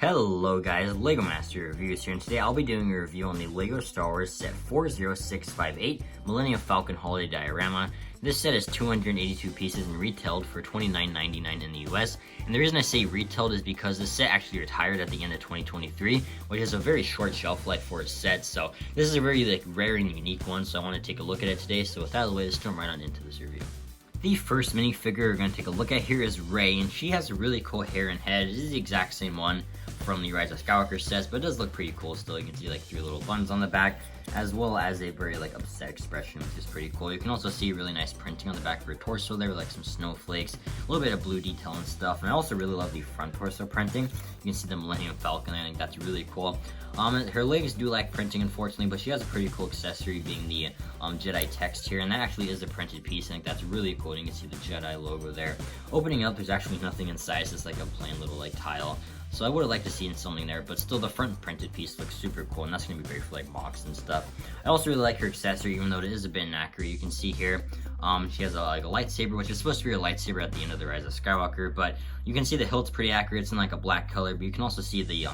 Hello guys, Lego Master Reviews here, and today I'll be doing a review on the LEGO Star Wars set 40658 Millennium Falcon Holiday Diorama. This set is 282 pieces and retailed for $29.99 in the US. And the reason I say retailed is because this set actually retired at the end of 2023, which is a very short shelf life for a set. So this is a very rare and unique one, so I want to take a look at it today. So with that out of the way, let's jump right on into this review. The first minifigure we're going to take a look at here is Rey, and she has a really cool hair and head. It is the exact same one from the Rise of Skywalker sets, but it does look pretty cool still. You can see three little buttons on the back, as well as a very upset expression, which is pretty cool. You can also see really nice printing on the back of her torso there, with some snowflakes, a little bit of blue detail and stuff. And I also really love the front torso printing. You can see the Millennium Falcon. I think that's really cool. Her legs do lack printing, unfortunately, but she has a pretty cool accessory, being the Jedi text here, and that actually is a printed piece. I think that's really cool. You can see the Jedi logo there. Opening up, there's actually nothing inside. It's just a plain little tile. So I would have liked to see something there, but still the front printed piece looks super cool, and that's going to be great for mocks and stuff. I also really like her accessory, even though it is a bit inaccurate. You can see here, she has a lightsaber, which is supposed to be her lightsaber at the end of the Rise of Skywalker, but you can see the hilt's pretty accurate. It's in a black color, but you can also see the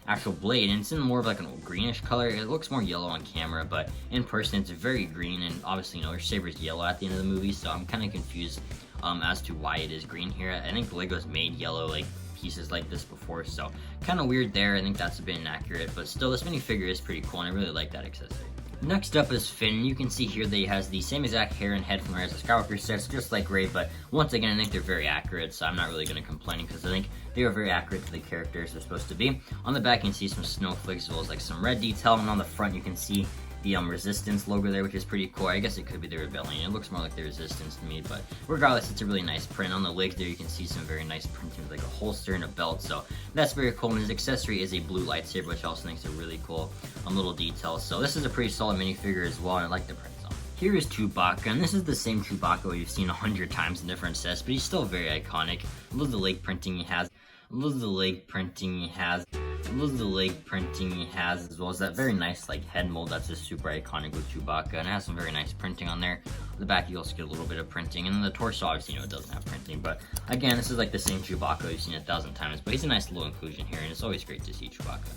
actual blade, and it's in more of a greenish color. It looks more yellow on camera, but in person it's very green, and obviously, her saber's yellow at the end of the movie, so I'm kind of confused as to why it is green here. I think Lego's made yellow pieces like this before, so kind of weird there. I think that's a bit inaccurate, but still this minifigure is pretty cool, and I really like that accessory. Next up is Finn. You can see here that he has the same exact hair and head from the Rise of Skywalker sets, just like Rey, but once again, I think they're very accurate, so I'm not really going to complain, because I think they are very accurate to the characters they're supposed to be. On the back, you can see some snowflakes, as well as some red detail, and on the front, you can see the Resistance logo there, which is pretty cool. I guess it could be the Rebellion. It looks more like the Resistance to me, but regardless, it's a really nice print. On the legs there, you can see some very nice printing with a holster and a belt, so that's very cool. And his accessory is a blue lightsaber, which I also think is a really cool little detail. So this is a pretty solid minifigure as well, and I like the prints on it. Here is Chewbacca, and this is the same Chewbacca we've seen 100 times in different sets, but he's still very iconic. I love the leg printing he has. I love the leg printing he has. I love the leg printing he has, as well as that very nice head mold that's just super iconic with Chewbacca, and it has some very nice printing on there. On the back, you also get a little bit of printing, and then the torso, obviously, it doesn't have printing, but again, this is the same Chewbacca we've seen 1,000 times, but he's a nice little inclusion here, and it's always great to see Chewbacca.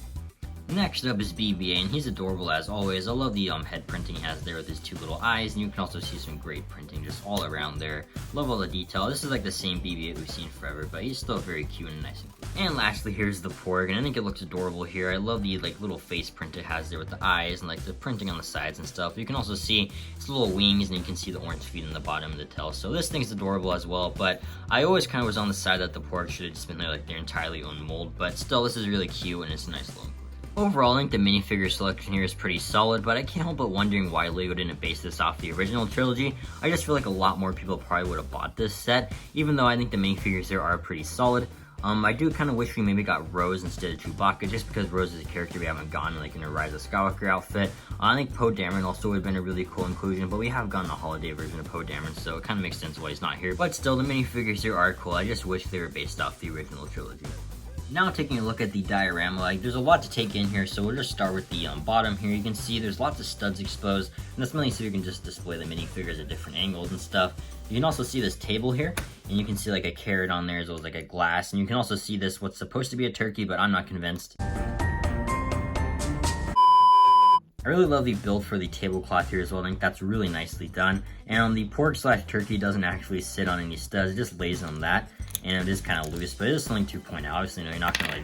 Next up is BB-8, and he's adorable as always. I love the head printing he has there with his two little eyes, and you can also see some great printing just all around there. Love all the detail. This is the same BB-8 we've seen forever, but he's still very cute and nice and cool. And lastly, here's the Porg, and I think it looks adorable here. I love the little face print it has there with the eyes and the printing on the sides and stuff. You can also see its little wings, and you can see the orange feet in the bottom of the tail. So this thing's adorable as well, but I always kind of was on the side that the Porg should have just been their entirely own mold, but still, this is really cute, and it's a nice little. Overall, I think the minifigure selection here is pretty solid, but I can't help but wondering why LEGO didn't base this off the original trilogy. I just feel a lot more people probably would have bought this set, even though I think the minifigures there are pretty solid. I do kind of wish we maybe got Rose instead of Chewbacca, just because Rose is a character we haven't gotten in a Rise of Skywalker outfit. I think Poe Dameron also would have been a really cool inclusion, but we have gotten a holiday version of Poe Dameron, so it kind of makes sense why he's not here. But still, the minifigures here are cool. I just wish they were based off the original trilogy. Now taking a look at the diorama, there's a lot to take in here, so we'll just start with the bottom here. You can see there's lots of studs exposed, and that's mainly so you can just display the minifigures at different angles and stuff. You can also see this table here, and you can see a carrot on there, as well as a glass, and you can also see this, what's supposed to be a turkey, but I'm not convinced. I really love the build for the tablecloth here as well. I think that's really nicely done. And the pork/turkey doesn't actually sit on any studs, it just lays on that. And it is kind of loose, but it is something to point out. Obviously, you're not gonna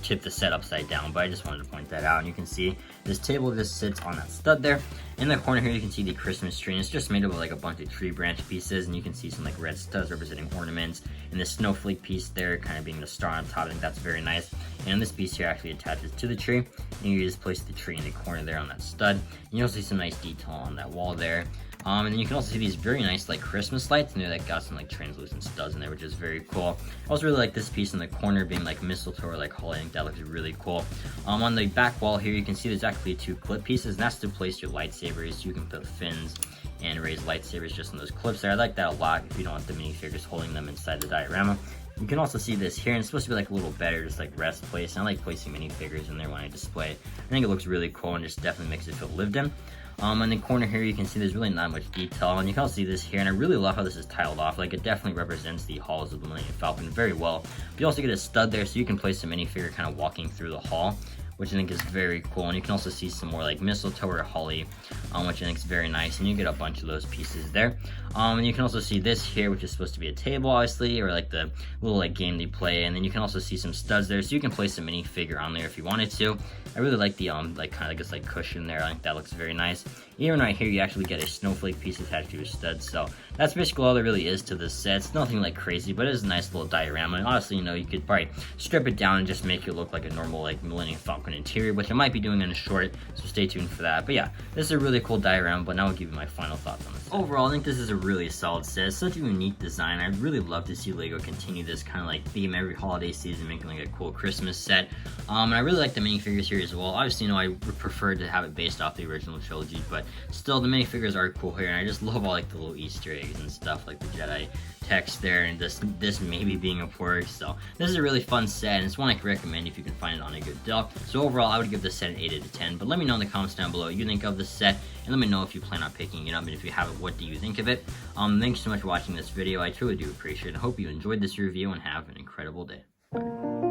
tip the set upside down, but I just wanted to point that out. And you can see this table just sits on that stud there. In the corner here, you can see the Christmas tree, and it's just made up of a bunch of tree branch pieces, and you can see some red studs representing ornaments, and this snowflake piece there kind of being the star on top. I think that's very nice. And this piece here actually attaches to the tree, and you just place the tree in the corner there on that stud. And you also see some nice detail on that wall there. And then you can also see these very nice Christmas lights, and they're got some translucent studs in there, which is very cool. I also really like this piece in the corner being mistletoe or holly. I think that looks really cool. On the back wall here, you can see there's actually two clip pieces, and that's to place your lightsabers. You can put Finn's and Rey's lightsabers just on those clips there. I like that a lot if you don't want the minifigures holding them inside the diorama. You can also see this here, and it's supposed to be a little better, just rest place. And I like placing minifigures in there when I display. I think it looks really cool and just definitely makes it feel lived in. On the corner here, you can see there's really not much detail, and you can also see this here, and I really love how this is tiled off. Like, it definitely represents the halls of the Millennium Falcon very well. But you also get a stud there, so you can place a minifigure kind of walking through the hall, which I think is very cool. And you can also see some more like mistletoe or holly, which I think is very nice. And you get a bunch of those pieces there. And you can also see this here, which is supposed to be a table, obviously, or like the little like game they play. And then you can also see some studs there, so you can place a minifigure on there if you wanted to. I really like the like kind of I guess like cushion there. I think that looks very nice. Even right here, you actually get a snowflake piece attached to your stud. So that's basically all there really is to this set. It's nothing like crazy, but it is a nice little diorama. And honestly, you know, you could probably strip it down and just make it look like a normal like Millennium Falcon interior, which I might be doing in a short, so stay tuned for that. But yeah, this is a really cool diorama, but now I'll give you my final thoughts on this set. Overall, I think this is a really solid set. It's such a unique design. I'd really love to see LEGO continue this kind of like theme every holiday season, making like a cool Christmas set. And I really like the minifigures here as well. Obviously, you know, I would prefer to have it based off the original trilogy, but still the minifigures are cool here, and I just love all like the little Easter eggs and stuff, like the Jedi text there, and this maybe being a pork. So this is a really fun set, and it's one I can recommend if you can find it on a good deal. So overall, I would give this set an 8 out of 10, but let me know in the comments down below what you think of this set, and let me know if you plan on picking it up, and if you have it, what do you think of it. Thanks so much for watching this video. I truly do appreciate it. I hope you enjoyed this review, and have an incredible day.